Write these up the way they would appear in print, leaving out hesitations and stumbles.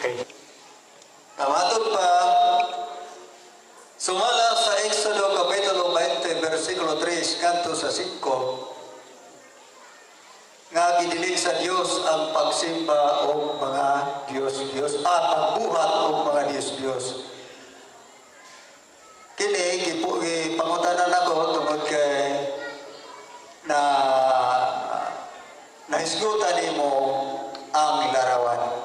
Okay. Tamatod pa, sumala sa Exodo Kapitulo 20, versikulo 3, kanto sa 5, nga gidilig sa Dios ang pagsimba o mga Diyos-Diyos, pagbuhat o mga Diyos-Diyos. Kini, gipangutanan ako tungkol kay na nahisgutan mo ang larawan.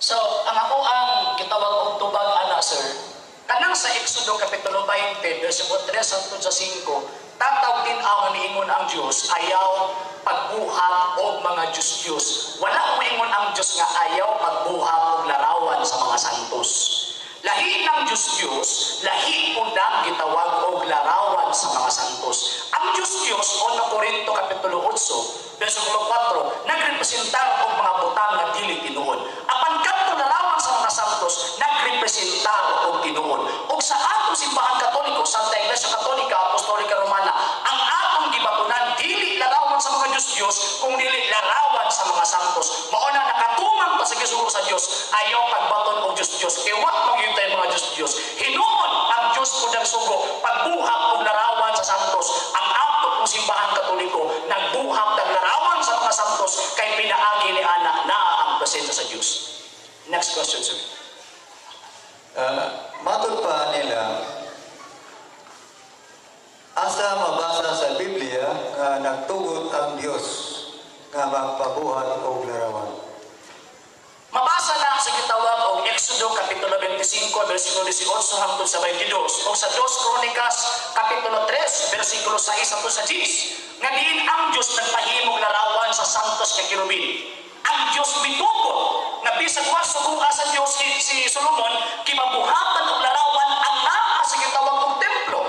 So, ang ako ang gitawag og tubag ana, sir. Kanang sa Exodo Kapitulo 20, versikulo 3 hangtod sa 5, tataw din ang niingon ang Dios, ayaw pagbuhat og mga Diyos-Diyos. Wala moingon ang Dios nga ayaw pagbuhat og larawan sa mga santos. Lahi ng Diyos-Diyos, lahi po na gitawag og larawan sa mga santos. Ang Diyos-Diyos, 1 Corinto Kapitulo 8, versikulo 4, nagrepresentar og mga butang na dili tinuod. Apan kadto larawan sa mga santos, nagrepresentar og tinuod. Og sa atong simbahan Katoliko, Santa Iglesia Katolika, Apostolika Romana, ang atong gibatunan dili larawan sa mga Diyos-Diyos, kung dili larawan sa mga santos. Mao na nakatumang pa sa gisuro sa Dios, ayaw pagbaton og Diyos-Diyos. Iwa magyutay mga Diyos-Diyos. Hinuon ang Dios ko ng sugo, pagbuhat og larawan sa santos. Ang atong simbahan Katoliko, nagbuhat ng larawan sa mga santos, kay pinaagi ni ana na ang presensya sa Dios. Next question, sir. Matod pa nila, asa mabasa sa Biblia nga nagtugot ang Dios nga magpabuhat og larawan. Mabasa na sa gitawag og Exodo Kapitulo 25, versikulo 18 hangtod sa 22, o sa 2 Kronikas Kapitulo 3, versikulo 6 hangtod sa 10, nga diin ang Dios nagpahimong larawan sa santos nga kirubin. Ang Dios mitugot nga bisag wa suguha sa Dios si Solomon kimabuhatan og larawan ang naa sa gitawag og templo.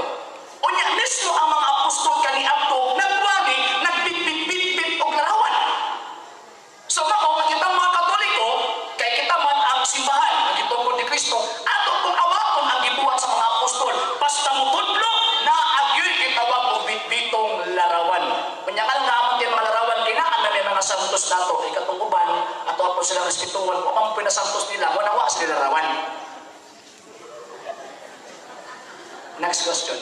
Unya mismo ang mga apostol kaniadto nagwagi nagbitbit og larawan. So mao ang kitang mga Katoliko kay kita man ang simbahan nga gitungkol ni Kristo ato kung awaton ang gibuhat sa mga apostol basta mutudlo na agyoy gitawag og bitbitong larawan. Unya kan naamon kay mga larawan kinaan na mga santos nato ikatong uban ato apo sila respetuhan kung ang pinasantos nila wala wa sila larawan. Next question.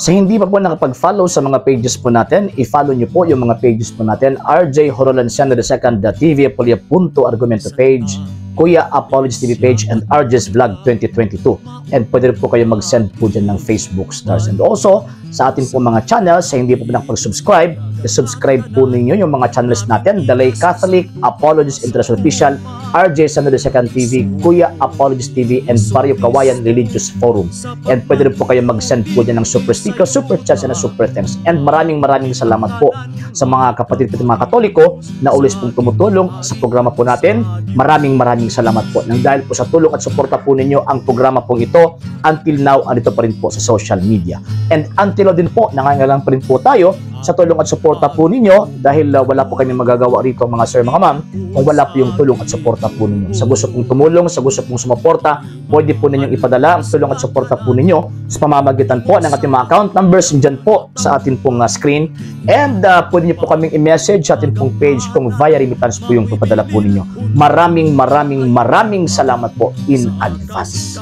Sa hindi pa po nakapag-follow sa mga pages po natin, i-follow nyo po yung mga pages po natin, RJ Horolanciano II, TV Apolia Punto Argumento page, Kuya Apologies TV page, and RJ's Vlog 2022. And pwede rin po kayo mag-send po dyan ng Facebook stars. And also, sa ating po mga channels, sa hindi po nakapag-subscribe, i-subscribe po ninyo yung mga channels natin, The Lay Catholic, Apologies International Official, RJ Sano II TV, Kuya Apologies TV, and Barrio Kawayan Religious Forum. And pwede rin po kayo mag-send po dyan ng super sticker, super chats, and super thanks. And maraming salamat po sa mga kapatid at mga Katoliko na ulis pong tumutulong sa programa po natin. Maraming salamat po. Nang dahil po sa tulong at suporta po ninyo, ang programa pong ito, until now, andito pa rin po sa social media. And until now din po, nangangailangan pa rin po tayo sa tulong at suporta po ninyo dahil wala po kami magagawa rito mga sir, mga ma'am, kung wala po yung tulong at suporta po ninyo. Sa gusto pong tumulong, sa gusto pong sumuporta, pwede po ninyong ipadala ang tulong at suporta po ninyo sa pamamagitan po ng ating mga account numbers dyan po sa ating pong screen. And pwede nyo po kaming i-message sa ating pong page kung via remittance po yung papadala po ninyo. Maraming salamat po in advance.